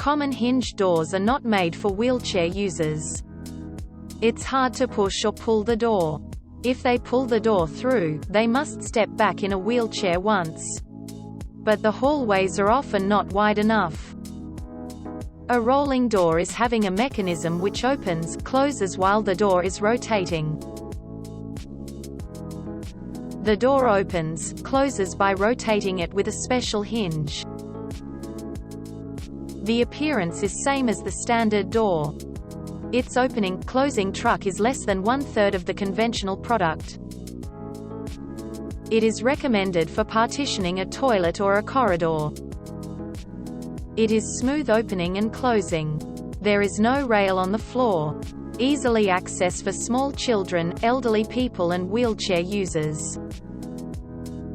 Common hinge doors are not made for wheelchair users. It's hard to push or pull the door. If they pull the door through, they must step back in a wheelchair once. But the hallways are often not wide enough. A rolling door is having a mechanism which opens, closes while the door is rotating. The door opens, closes by rotating it with a special hinge. The appearance is same as the standard door. Its opening, closing truck is less than 1/3 of the conventional product. It is recommended for partitioning a toilet or a corridor. It is smooth opening and closing. There is no rail on the floor. Easily accessed for small children, elderly people and wheelchair users.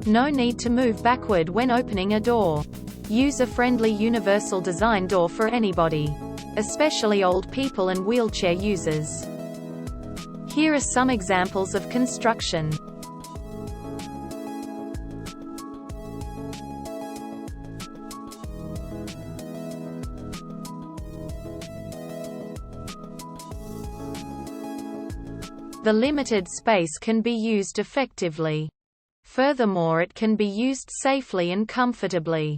No need to move backward when opening a door. User-friendly universal design door for anybody, especially old people and wheelchair users. Here are some examples of construction. The limited space can be used effectively. Furthermore, it can be used safely and comfortably.